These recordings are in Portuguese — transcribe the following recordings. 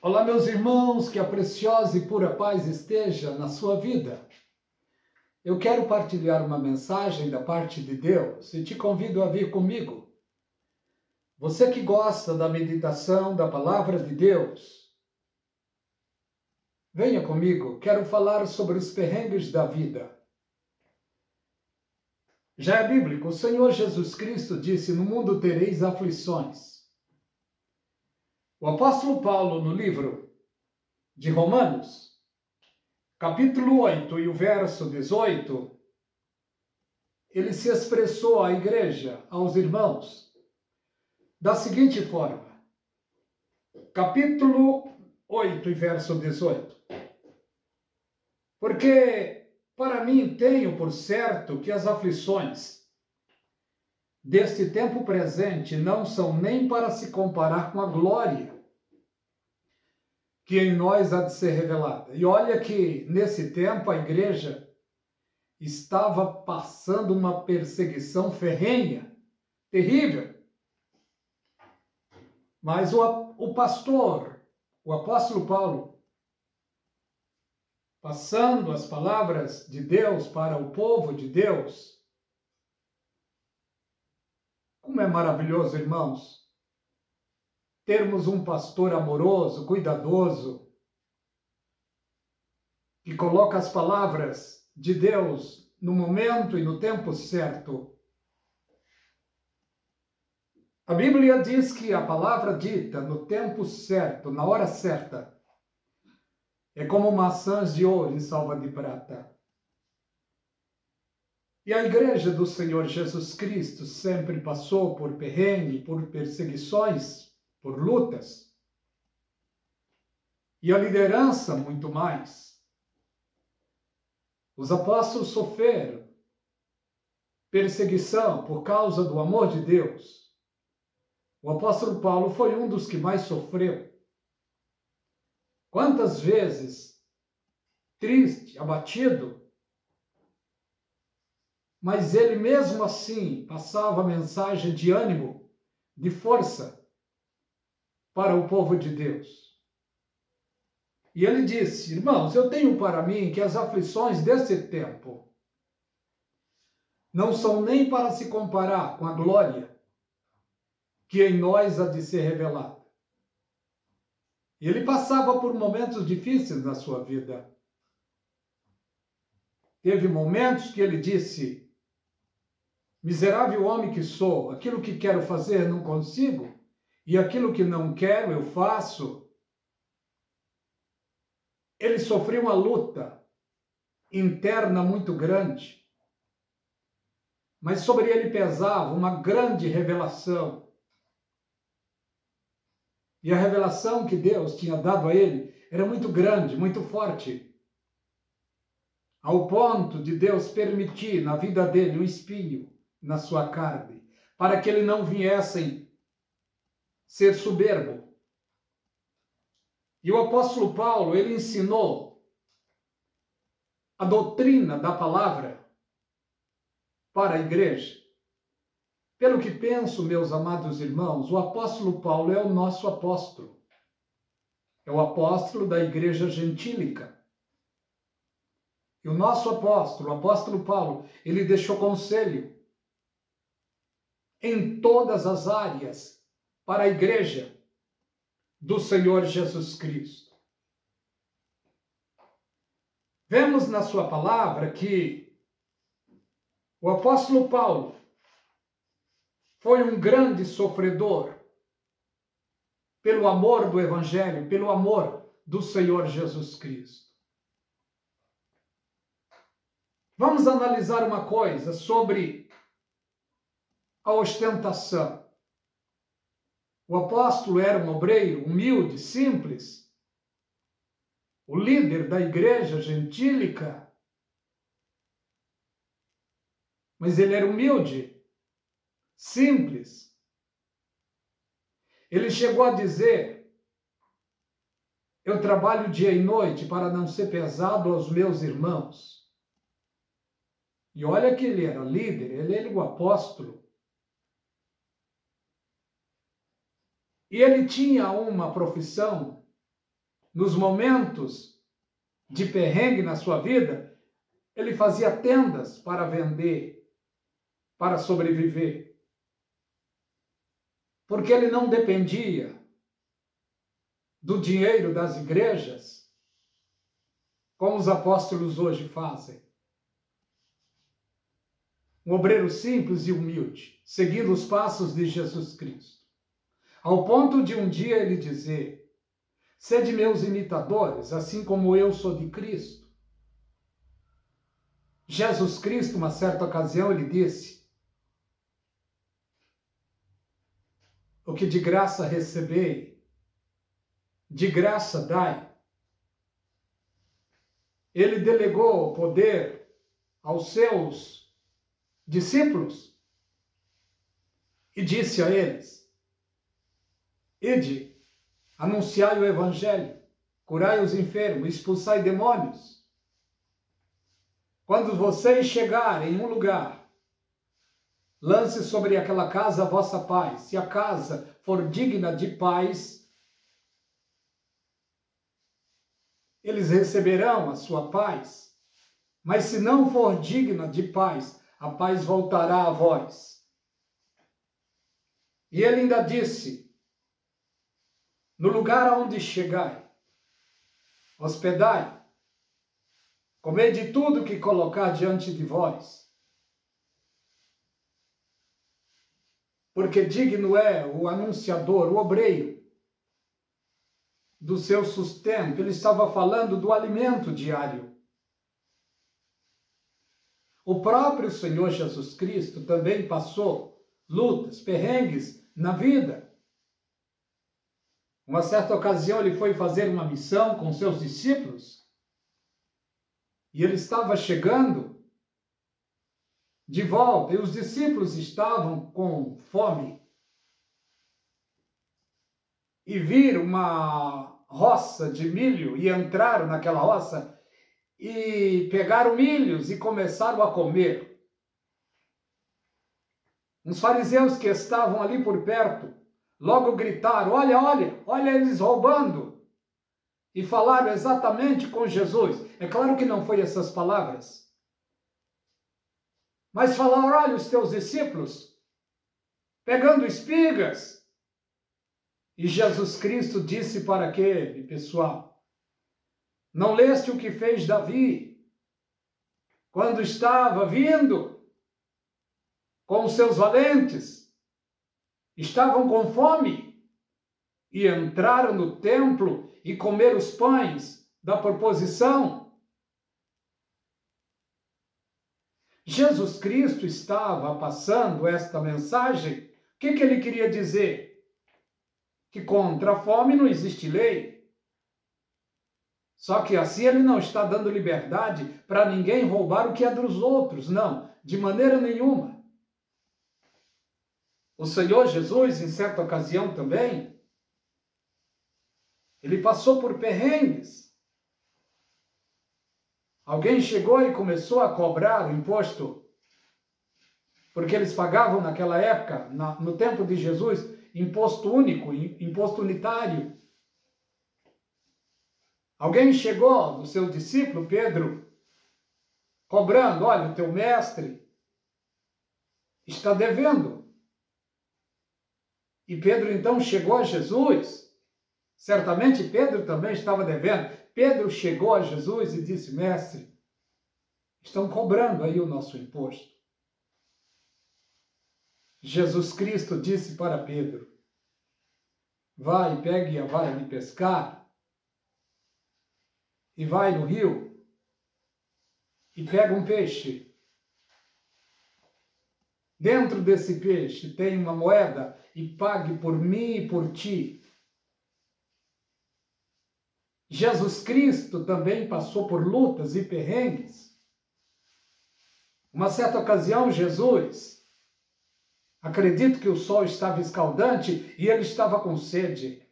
Olá, meus irmãos, que a preciosa e pura paz esteja na sua vida. Eu quero partilhar uma mensagem da parte de Deus e te convido a vir comigo. Você que gosta da meditação da palavra de Deus, venha comigo, quero falar sobre os perrengues da vida. Já é bíblico, o Senhor Jesus Cristo disse: no mundo tereis aflições. O apóstolo Paulo, no livro de Romanos, capítulo 8 e o verso 18, ele se expressou à igreja, aos irmãos, da seguinte forma. Capítulo 8 e verso 18. Porque para mim tenho por certo que as aflições deste tempo presente não são nem para se comparar com a glória que em nós há de ser revelada. E olha que nesse tempo a igreja estava passando uma perseguição ferrenha, terrível. Mas o pastor, o apóstolo Paulo, passando as palavras de Deus para o povo de Deus, como é maravilhoso, irmãos, termos um pastor amoroso, cuidadoso, que coloca as palavras de Deus no momento e no tempo certo. A Bíblia diz que a palavra dita no tempo certo, na hora certa, é como maçãs de ouro em salva de prata. E a igreja do Senhor Jesus Cristo sempre passou por perrengue, por perseguições, por lutas. E a liderança muito mais. Os apóstolos sofreram perseguição por causa do amor de Deus. O apóstolo Paulo foi um dos que mais sofreu. Quantas vezes, triste, abatido, mas ele mesmo assim passava a mensagem de ânimo, de força para o povo de Deus. E ele disse: irmãos, eu tenho para mim que as aflições desse tempo não são nem para se comparar com a glória que em nós há de ser revelada. E ele passava por momentos difíceis na sua vida. Teve momentos que ele disse: miserável homem que sou, aquilo que quero fazer não consigo, e aquilo que não quero eu faço. Ele sofreu uma luta interna muito grande, mas sobre ele pesava uma grande revelação. E a revelação que Deus tinha dado a ele era muito grande, muito forte, ao ponto de Deus permitir na vida dele um espinho na sua carne, para que ele não viesse ser soberbo. E o apóstolo Paulo, ele ensinou a doutrina da palavra para a igreja. Pelo que penso, meus amados irmãos, o apóstolo Paulo é o nosso apóstolo. É o apóstolo da igreja gentílica. E o nosso apóstolo, o apóstolo Paulo, ele deixou conselho em todas as áreas para a igreja do Senhor Jesus Cristo. Vemos na sua palavra que o apóstolo Paulo foi um grande sofredor pelo amor do Evangelho, pelo amor do Senhor Jesus Cristo. Vamos analisar uma coisa sobre a ostentação. O apóstolo era um obreiro humilde, simples, o líder da igreja gentílica, mas ele era humilde, simples. Ele chegou a dizer: eu trabalho dia e noite para não ser pesado aos meus irmãos. E olha que ele era líder, ele era o apóstolo. E ele tinha uma profissão nos momentos de perrengue na sua vida, ele fazia tendas para vender, para sobreviver. Porque ele não dependia do dinheiro das igrejas, como os apóstolos hoje fazem. Um obreiro simples e humilde, seguindo os passos de Jesus Cristo. Ao ponto de um dia ele dizer: sede meus imitadores, assim como eu sou de Cristo. Jesus Cristo, uma certa ocasião, ele disse: o que de graça recebei, de graça dai. Ele delegou o poder aos seus discípulos e disse a eles: ide, anunciai o evangelho, curai os enfermos, expulsai demônios. Quando vocês chegarem em um lugar, lance sobre aquela casa a vossa paz. Se a casa for digna de paz, eles receberão a sua paz. Mas se não for digna de paz, a paz voltará a vós. E ele ainda disse: no lugar aonde chegai, hospedai, comei de tudo que colocar diante de vós. Porque digno é o anunciador, o obreiro, do seu sustento. Ele estava falando do alimento diário. O próprio Senhor Jesus Cristo também passou lutas, perrengues na vida. Uma certa ocasião ele foi fazer uma missão com seus discípulos e ele estava chegando de volta e os discípulos estavam com fome e viram uma roça de milho e entraram naquela roça e pegaram milhos e começaram a comer. Uns fariseus que estavam ali por perto logo gritaram: olha, olha, olha eles roubando. E falaram exatamente com Jesus. É claro que não foi essas palavras. Mas falaram: olha os teus discípulos pegando espigas. E Jesus Cristo disse para aquele pessoal: não leste o que fez Davi quando estava vindo com os seus valentes? Estavam com fome e entraram no templo e comeram os pães da proposição. Jesus Cristo estava passando esta mensagem. O que ele queria dizer? Que contra a fome não existe lei. Só que assim ele não está dando liberdade para ninguém roubar o que é dos outros. Não, de maneira nenhuma. O Senhor Jesus, em certa ocasião também, ele passou por perrengues. Alguém chegou e começou a cobrar o imposto, porque eles pagavam naquela época, no tempo de Jesus, imposto único, imposto unitário. Alguém chegou do seu discípulo, Pedro, cobrando: olha, o teu mestre está devendo. E Pedro então chegou a Jesus. Certamente Pedro também estava devendo. Pedro chegou a Jesus e disse: mestre, estão cobrando aí o nosso imposto. Jesus Cristo disse para Pedro: vai, pegue a vara de pescar e vai no rio e pega um peixe. Dentro desse peixe tem uma moeda e pague por mim e por ti. Jesus Cristo também passou por lutas e perrengues. Uma certa ocasião, Jesus, acredito que o sol estava escaldante e ele estava com sede.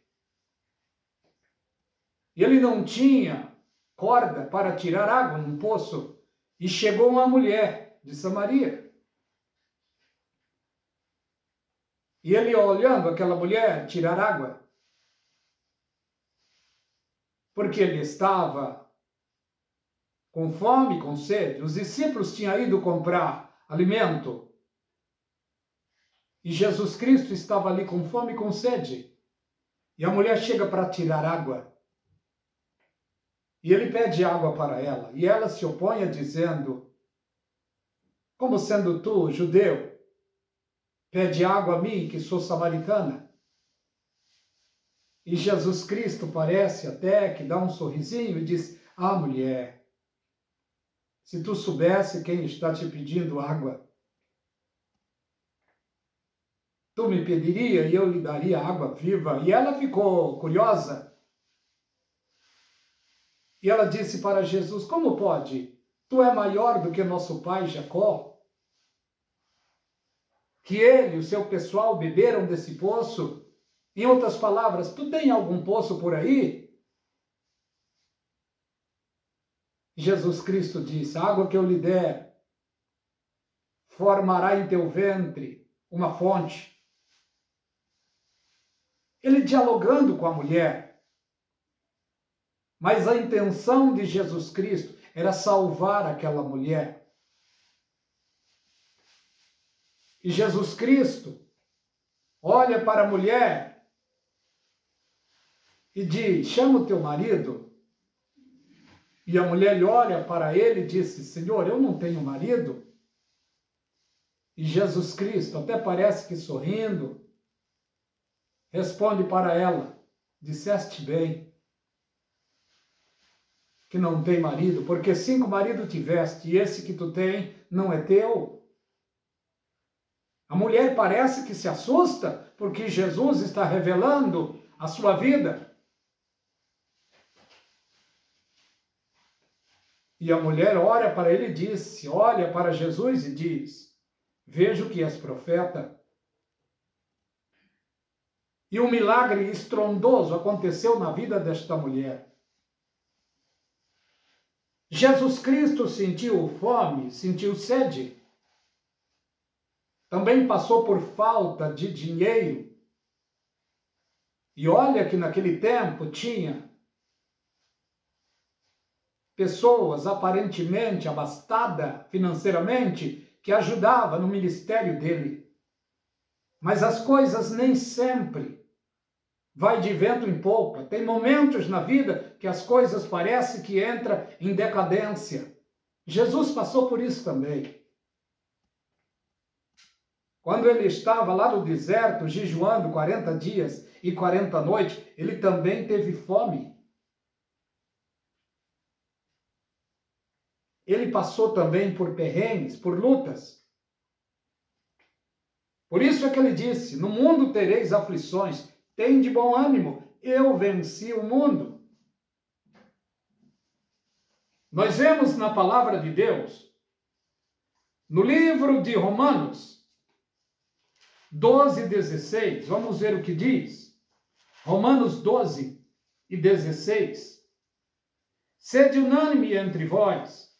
E ele não tinha corda para tirar água num poço. E chegou uma mulher de Samaria. E ele, olhando aquela mulher tirar água, porque ele estava com fome, com sede. Os discípulos tinham ido comprar alimento. E Jesus Cristo estava ali com fome e com sede. E a mulher chega para tirar água. E ele pede água para ela. E ela se opõe dizendo: como sendo tu, judeu, pede água a mim, que sou samaritana? E Jesus Cristo parece até que dá um sorrisinho e diz: ah, mulher, se tu soubesse quem está te pedindo água, tu me pediria e eu lhe daria água viva. E ela ficou curiosa. E ela disse para Jesus: como pode? Tu é maior do que nosso pai Jacó? Que ele e o seu pessoal beberam desse poço? Em outras palavras, tu tem algum poço por aí? Jesus Cristo disse: a água que eu lhe der formará em teu ventre uma fonte. Ele dialogando com a mulher. Mas a intenção de Jesus Cristo era salvar aquela mulher. E Jesus Cristo olha para a mulher e diz: chama o teu marido. E a mulher olha para ele e disse: Senhor, eu não tenho marido. E Jesus Cristo, até parece que sorrindo, responde para ela: disseste bem que não tem marido, porque 5 maridos tiveste e esse que tu tem não é teu. A mulher parece que se assusta porque Jesus está revelando a sua vida. E a mulher olha para ele e diz, olha para Jesus e diz: vejo que és profeta. E um milagre estrondoso aconteceu na vida desta mulher. Jesus Cristo sentiu fome, sentiu sede. Também passou por falta de dinheiro. E olha que naquele tempo tinha pessoas aparentemente abastadas financeiramente que ajudavam no ministério dele. Mas as coisas nem sempre vai de vento em popa. Tem momentos na vida que as coisas parecem que entram em decadência. Jesus passou por isso também. Quando ele estava lá no deserto, jejuando 40 dias e 40 noites, ele também teve fome. Ele passou também por perrengues, por lutas. Por isso é que ele disse: no mundo tereis aflições, tem de bom ânimo, eu venci o mundo. Nós vemos na palavra de Deus, no livro de Romanos 12:16, vamos ver o que diz. Romanos 12:16. Sede unânime entre vós.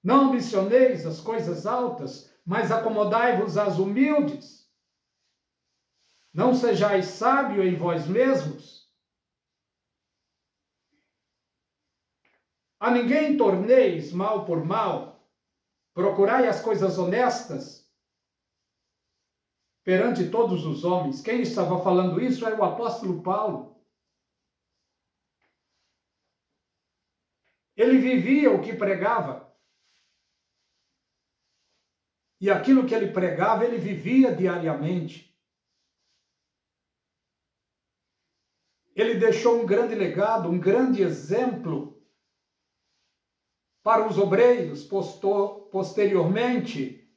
Não ambicioneis as coisas altas, mas acomodai-vos às humildes. Não sejais sábio em vós mesmos. A ninguém torneis mal por mal. Procurai as coisas honestas perante todos os homens. Quem estava falando isso era o apóstolo Paulo. Ele vivia o que pregava. E aquilo que ele pregava, ele vivia diariamente. Ele deixou um grande legado, um grande exemplo para os obreiros posteriormente,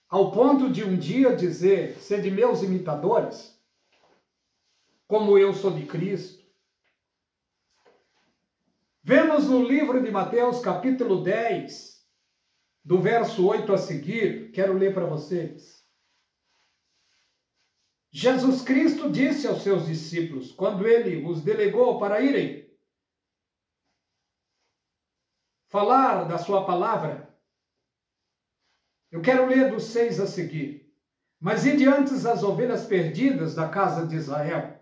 ao ponto de um dia dizer: sede meus imitadores, como eu sou de Cristo. Vemos no livro de Mateus, capítulo 10, do verso 8 a seguir, quero ler para vocês. Jesus Cristo disse aos seus discípulos, quando ele os delegou para irem falar da sua palavra, eu quero ler do 6 a seguir. Mas ide antes as ovelhas perdidas da casa de Israel.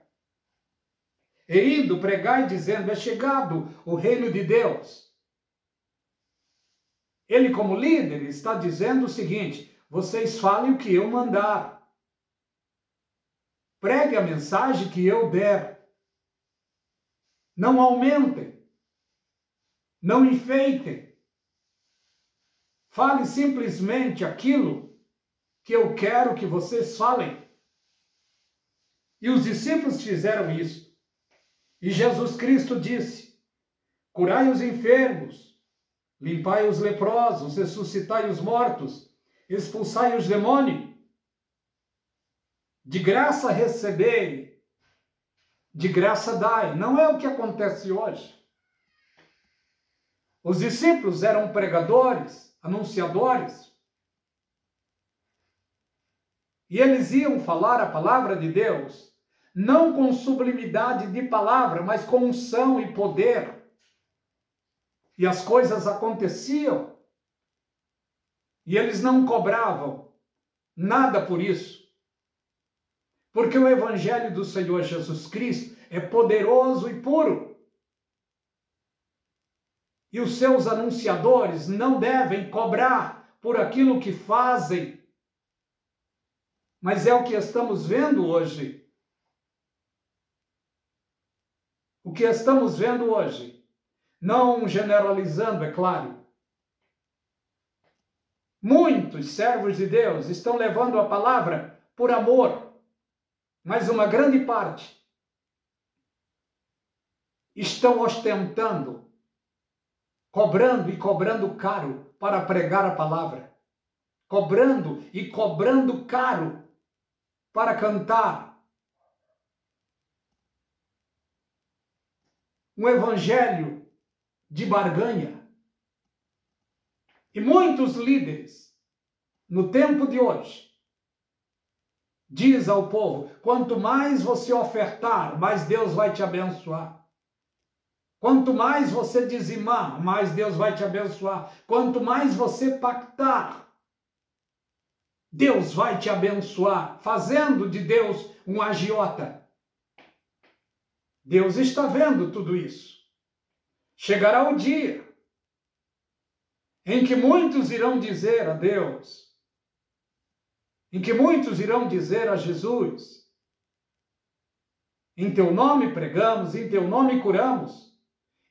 E indo, pregai, dizendo, é chegado o reino de Deus. Ele, como líder, está dizendo o seguinte, vocês falem o que eu mandar. Pregue a mensagem que eu der. Não aumentem. Não enfeitem. Fale simplesmente aquilo que eu quero que vocês falem. E os discípulos fizeram isso. E Jesus Cristo disse, curai os enfermos, limpai os leprosos, ressuscitai os mortos, expulsai os demônios. De graça recebei, de graça dai. Não é o que acontece hoje. Os discípulos eram pregadores, anunciadores. E eles iam falar a palavra de Deus, não com sublimidade de palavra, mas com unção e poder. E as coisas aconteciam. E eles não cobravam nada por isso. Porque o Evangelho do Senhor Jesus Cristo é poderoso e puro. E os seus anunciadores não devem cobrar por aquilo que fazem. Mas é o que estamos vendo hoje. O que estamos vendo hoje. Não generalizando, é claro. Muitos servos de Deus estão levando a palavra por amor. Mas uma grande parte estão ostentando, cobrando e cobrando caro para pregar a palavra. Cobrando e cobrando caro para cantar. Um evangelho de barganha. E muitos líderes, no tempo de hoje, diz ao povo, quanto mais você ofertar, mais Deus vai te abençoar. Quanto mais você dizimar, mais Deus vai te abençoar. Quanto mais você pactar, Deus vai te abençoar, fazendo de Deus um agiota. Deus está vendo tudo isso. Chegará o dia em que muitos irão dizer a Deus, em que muitos irão dizer a Jesus, em teu nome pregamos, em teu nome curamos,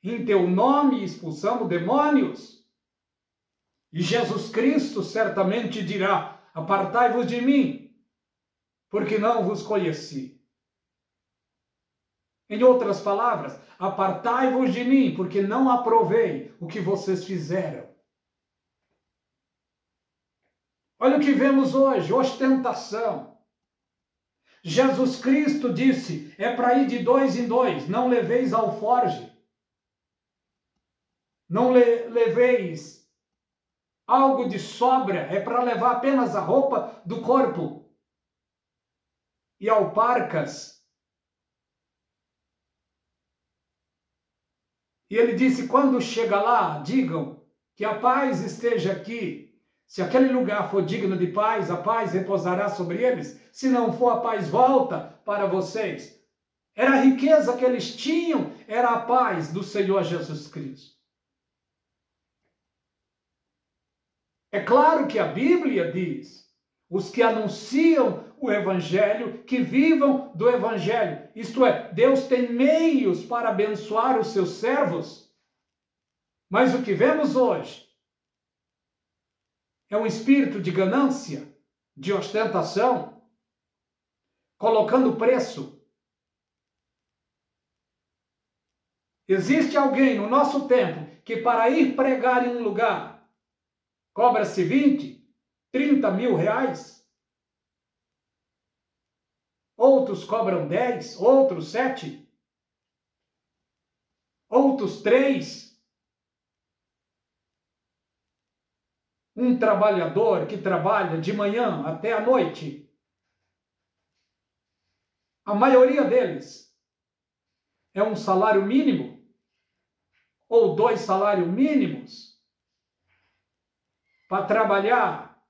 em teu nome expulsamos demônios. E Jesus Cristo certamente dirá, apartai-vos de mim, porque não vos conheci. Em outras palavras, apartai-vos de mim, porque não aprovei o que vocês fizeram. Olha o que vemos hoje, ostentação. Jesus Cristo disse, é para ir de 2 em 2, não leveis alforge. Não leveis algo de sobra, é para levar apenas a roupa do corpo. E alparcas. E ele disse, quando chega lá, digam que a paz esteja aqui. Se aquele lugar for digno de paz, a paz repousará sobre eles. Se não for, a paz volta para vocês. Era a riqueza que eles tinham, era a paz do Senhor Jesus Cristo. É claro que a Bíblia diz, os que anunciam o Evangelho, que vivam do Evangelho. Isto é, Deus tem meios para abençoar os seus servos. Mas o que vemos hoje é um espírito de ganância, de ostentação, colocando preço. Existe alguém no nosso tempo que para ir pregar em um lugar cobra-se 20, 30 mil reais? Outros cobram 10, outros 7, outros 3. Um trabalhador que trabalha de manhã até a noite, a maioria deles é um salário mínimo ou 2 salários mínimos para trabalhar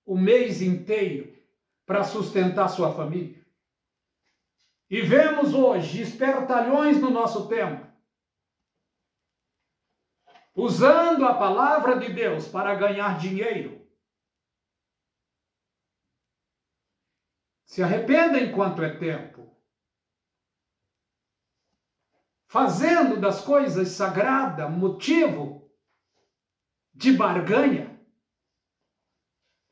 o mês inteiro, para sustentar sua família. E vemos hoje espertalhões no nosso tempo, usando a palavra de Deus para ganhar dinheiro. Se arrependa enquanto é tempo, fazendo das coisas sagradas motivo de barganha,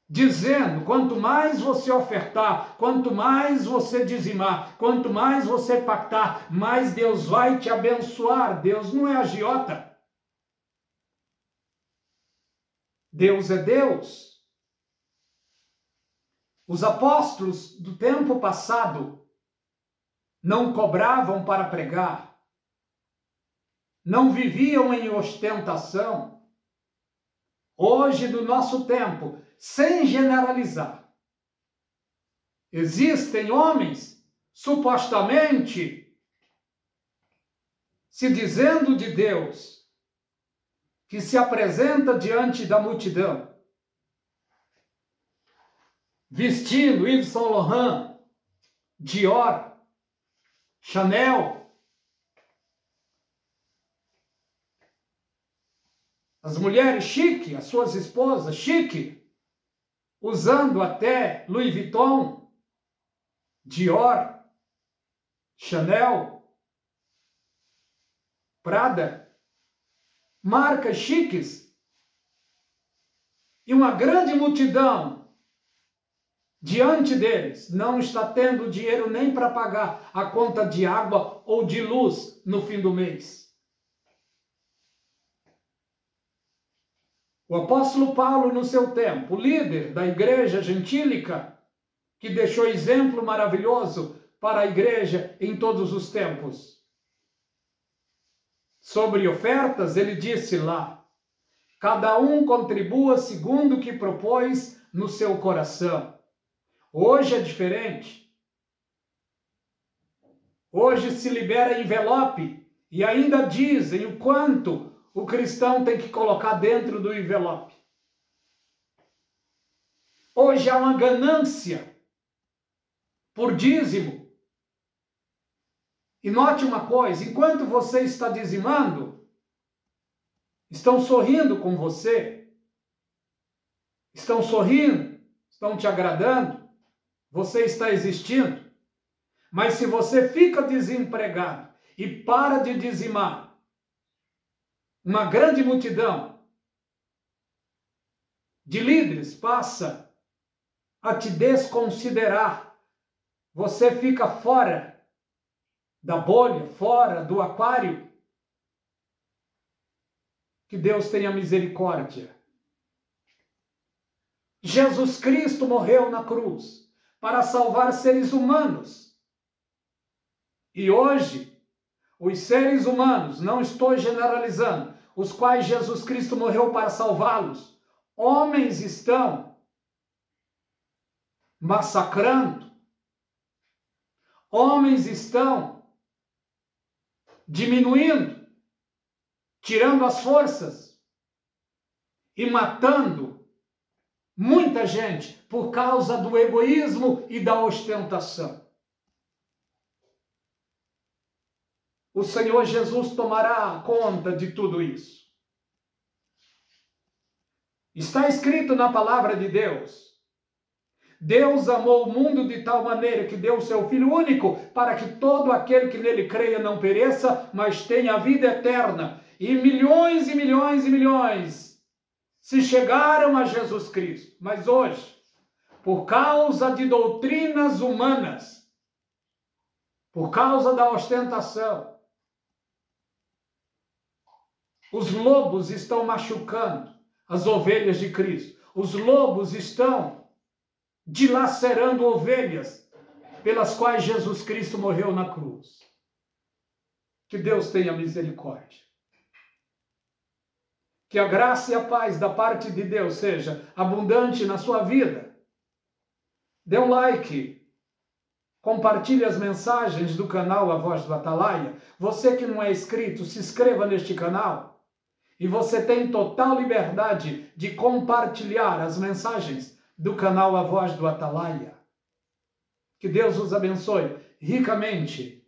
dizendo, quanto mais você ofertar, quanto mais você dizimar, quanto mais você pactar, mais Deus vai te abençoar. Deus não é agiota. Deus é Deus. Os apóstolos do tempo passado não cobravam para pregar, não viviam em ostentação. Hoje, no nosso tempo, sem generalizar, existem homens supostamente se dizendo de Deus, que se apresenta diante da multidão, vestindo Yves Saint Laurent, Dior, Chanel. As mulheres chique, as suas esposas chique, usando até Louis Vuitton, Dior, Chanel, Prada, marcas chiques. E uma grande multidão diante deles não está tendo dinheiro nem para pagar a conta de água ou de luz no fim do mês. O apóstolo Paulo, no seu tempo, líder da igreja gentílica, que deixou exemplo maravilhoso para a igreja em todos os tempos. Sobre ofertas, ele disse lá, cada um contribua segundo o que propôs no seu coração. Hoje é diferente. Hoje se libera envelope e ainda dizem o quanto o cristão tem que colocar dentro do envelope. Hoje há uma ganância por dízimo. E note uma coisa, enquanto você está dizimando, estão sorrindo com você, estão sorrindo, estão te agradando, você está existindo. Mas se você fica desempregado e para de dizimar, uma grande multidão de líderes passa a te desconsiderar. Você fica fora da bolha, fora do aquário. Que Deus tenha misericórdia. Jesus Cristo morreu na cruz para salvar seres humanos. E hoje, os seres humanos, não estou generalizando, os quais Jesus Cristo morreu para salvá-los, homens estão massacrando, homens estão diminuindo, tirando as forças e matando muita gente por causa do egoísmo e da ostentação. O Senhor Jesus tomará conta de tudo isso. Está escrito na palavra de Deus. Deus amou o mundo de tal maneira que deu o seu Filho único para que todo aquele que nele creia não pereça, mas tenha a vida eterna. E milhões e milhões e milhões se chegaram a Jesus Cristo. Mas hoje, por causa de doutrinas humanas, por causa da ostentação, os lobos estão machucando as ovelhas de Cristo. Os lobos estão dilacerando ovelhas pelas quais Jesus Cristo morreu na cruz. Que Deus tenha misericórdia. Que a graça e a paz da parte de Deus seja abundante na sua vida. Dê um like. Compartilhe as mensagens do canal A Voz do Atalaia. Você que não é inscrito, se inscreva neste canal. E você tem total liberdade de compartilhar as mensagens do canal A Voz do Atalaia. Que Deus os abençoe ricamente.